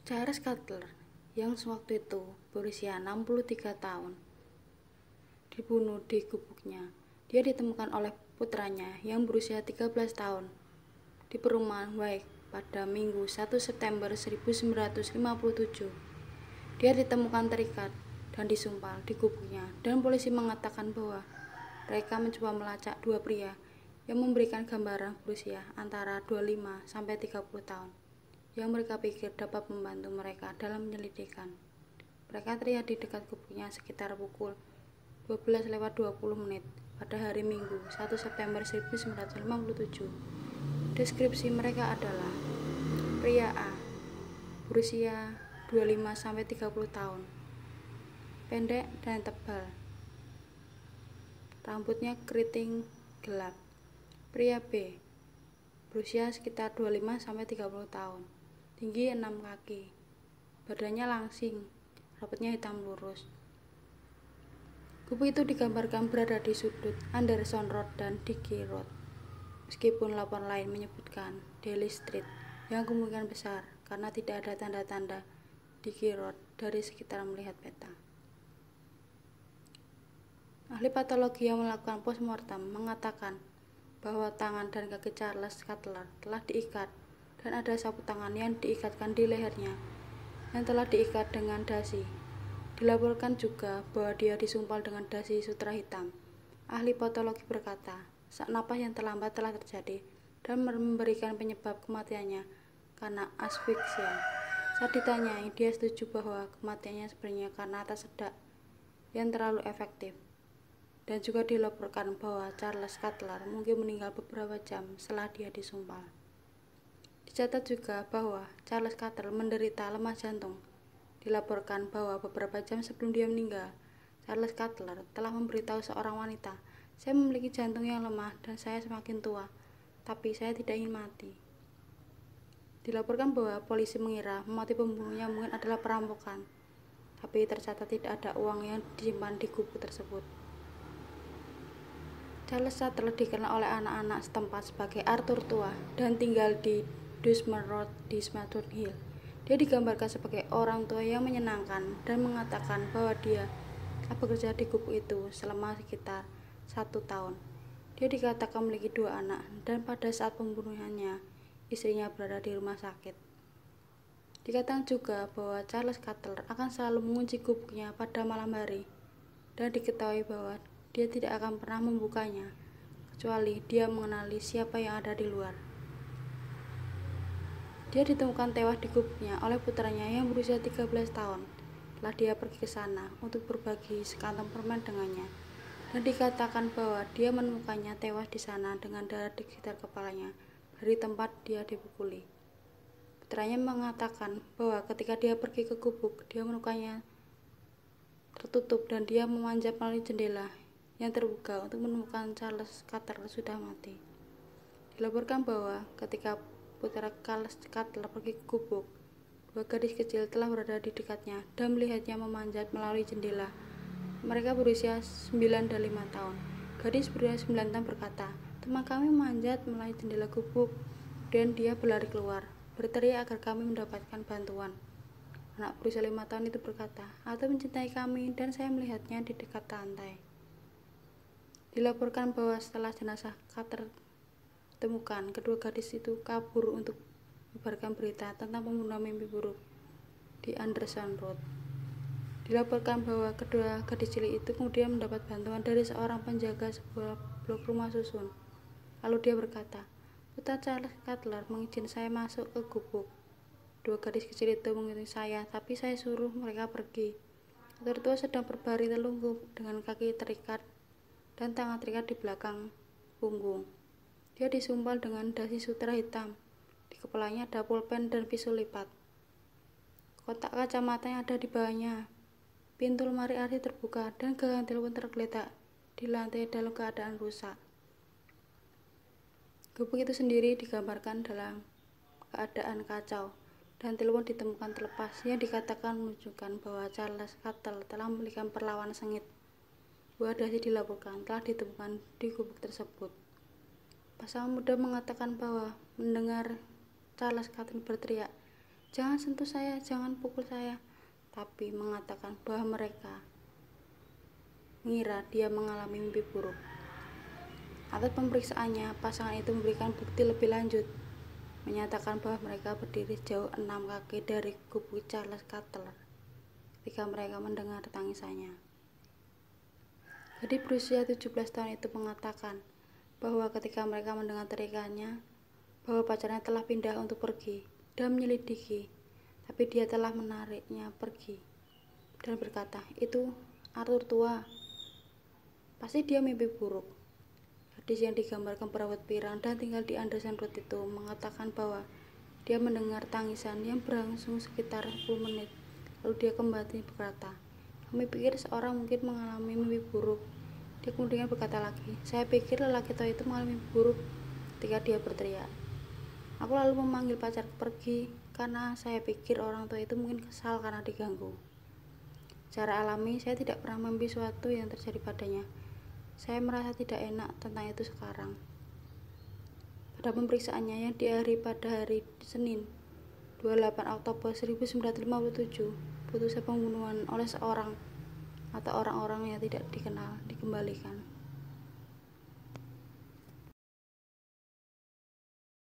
Charles Cutler, yang sewaktu itu berusia 63 tahun, dibunuh di gubuknya. Dia ditemukan oleh putranya yang berusia 13 tahun di perumahan Wake pada Minggu 1 September 1957. Dia ditemukan terikat dan disumpal di gubuknya, dan polisi mengatakan bahwa mereka mencoba melacak dua pria yang memberikan gambaran berusia antara 25 sampai 30 tahun yang mereka pikir dapat membantu mereka dalam penyelidikan. Mereka terlihat di dekat gubuknya sekitar pukul 12:20 pada hari Minggu 1 September 1957. Deskripsi mereka adalah pria A, berusia 25 sampai 30 tahun, pendek dan tebal, rambutnya keriting gelap. Pria B, berusia sekitar 25 sampai 30 tahun, tinggi 6 kaki, badannya langsing, rambutnya hitam lurus. Gubuk itu digambarkan berada di sudut Anderson Road dan Dickey Road, meskipun laporan lain menyebutkan Daly Street, yang kemungkinan besar karena tidak ada tanda-tanda Dickey Road dari sekitar melihat peta. Ahli patologi yang melakukan postmortem mengatakan bahwa tangan dan kaki Charles Cutler telah diikat, dan ada sapu tangan yang diikatkan di lehernya yang telah diikat dengan dasi. Dilaporkan juga bahwa dia disumpal dengan dasi sutra hitam. Ahli patologi berkata, sak napas yang terlambat telah terjadi dan memberikan penyebab kematiannya karena asfiksia. Saat ditanyai, dia setuju bahwa kematiannya sebenarnya karena atas sedak yang terlalu efektif. Dan juga dilaporkan bahwa Charles Cutler mungkin meninggal beberapa jam setelah dia disumpal. Dicatat juga bahwa Charles Cutler menderita lemah jantung. Dilaporkan bahwa beberapa jam sebelum dia meninggal, Charles Cutler telah memberitahu seorang wanita, "Saya memiliki jantung yang lemah dan saya semakin tua, tapi saya tidak ingin mati." Dilaporkan bahwa polisi mengira motif pembunuhnya mungkin adalah perampokan, tapi tercatat tidak ada uang yang disimpan di gubuk tersebut. Charles Cutler dikenal oleh anak-anak setempat sebagai Arthur tua dan tinggal di Dusmer Road di Smithfield Hill. Dia digambarkan sebagai orang tua yang menyenangkan dan mengatakan bahwa dia telah bekerja di gubuk itu selama sekitar 1 tahun. Dia dikatakan memiliki 2 anak, dan pada saat pembunuhannya, istrinya berada di rumah sakit. Dikatakan juga bahwa Charles Cutler akan selalu mengunci gubuknya pada malam hari, dan diketahui bahwa dia tidak akan pernah membukanya, kecuali dia mengenali siapa yang ada di luar. Dia ditemukan tewas di gubuknya oleh putranya yang berusia 13 tahun. Setelah dia pergi ke sana untuk berbagi sekantong permen dengannya, dan dikatakan bahwa dia menemukannya tewas di sana dengan darah di sekitar kepalanya dari tempat dia dipukuli. Putranya mengatakan bahwa ketika dia pergi ke gubuk, dia menemukannya tertutup dan dia memanjat melalui jendela yang terbuka untuk menemukan Charles Cutler sudah mati. Dilaporkan bahwa ketika putra Charles Cutler pergi ke gubuk, 2 gadis kecil telah berada di dekatnya dan melihatnya memanjat melalui jendela. Mereka berusia 9 dan 5 tahun. Gadis berusia 9 tahun berkata, "Teman kami memanjat melalui jendela gubuk, dan dia berlari keluar, berteriak agar kami mendapatkan bantuan." Anak berusia 5 tahun itu berkata, "Atau mencintai kami, dan saya melihatnya di dekat lantai." Dilaporkan bahwa setelah jenazah Cutler ditemukan, kedua gadis itu kabur untuk menyebarkan berita tentang pembunuhan mimpi buruk di Anderson Road. Dilaporkan bahwa kedua gadis cilik itu kemudian mendapat bantuan dari seorang penjaga sebuah blok rumah susun. Lalu dia berkata, "Putra Charles Cutler mengizinkan saya masuk ke gubuk. 2 gadis kecil itu mengikuti saya, tapi saya suruh mereka pergi." Tertua sedang berbaring telungkup dengan kaki terikat dan tangan terikat di belakang punggung. Dia disumpal dengan dasi sutra hitam. Di kepalanya ada pulpen dan pisau lipat. Kotak kacamata yang ada di bawahnya. Pintu lemari arti terbuka dan gagang telepon tergeletak di lantai dalam keadaan rusak. Gubuk itu sendiri digambarkan dalam keadaan kacau, dan telepon ditemukan terlepas yang dikatakan menunjukkan bahwa Charles Cutler telah memberikan perlawanan sengit. 2 dasi dilaporkan telah ditemukan di gubuk tersebut. Pasangan muda mengatakan bahwa mendengar Charles Cutler berteriak, "Jangan sentuh saya, jangan pukul saya," tapi mengatakan bahwa mereka mengira dia mengalami mimpi buruk. Atas pemeriksaannya, pasangan itu memberikan bukti lebih lanjut, menyatakan bahwa mereka berdiri sejauh 6 kaki dari kubu Charles Cutler ketika mereka mendengar tangisannya. Gadis berusia 17 tahun itu mengatakan bahwa ketika mereka mendengar teriakannya, bahwa pacarnya telah pindah untuk pergi dan menyelidiki, tapi dia telah menariknya pergi dan berkata, "Itu Arthur tua, pasti dia mimpi buruk." Gadis yang digambarkan berambut pirang dan tinggal di Anderson Road itu mengatakan bahwa dia mendengar tangisan yang berlangsung sekitar 10 menit. Lalu dia kembali berkata, "Kami pikir seorang mungkin mengalami mimpi buruk." Dia kemudian berkata lagi, "Saya pikir lelaki tua itu mengalami mimpi buruk," ketika dia berteriak. "Aku lalu memanggil pacar pergi karena saya pikir orang tua itu mungkin kesal karena diganggu. Secara alami, saya tidak pernah mimpi sesuatu yang terjadi padanya. Saya merasa tidak enak tentang itu sekarang." Pada pemeriksaannya yang diakhiri pada hari Senin, 28 Oktober 1957, putusan pembunuhan oleh seorang atau orang-orang yang tidak dikenal dikembalikan.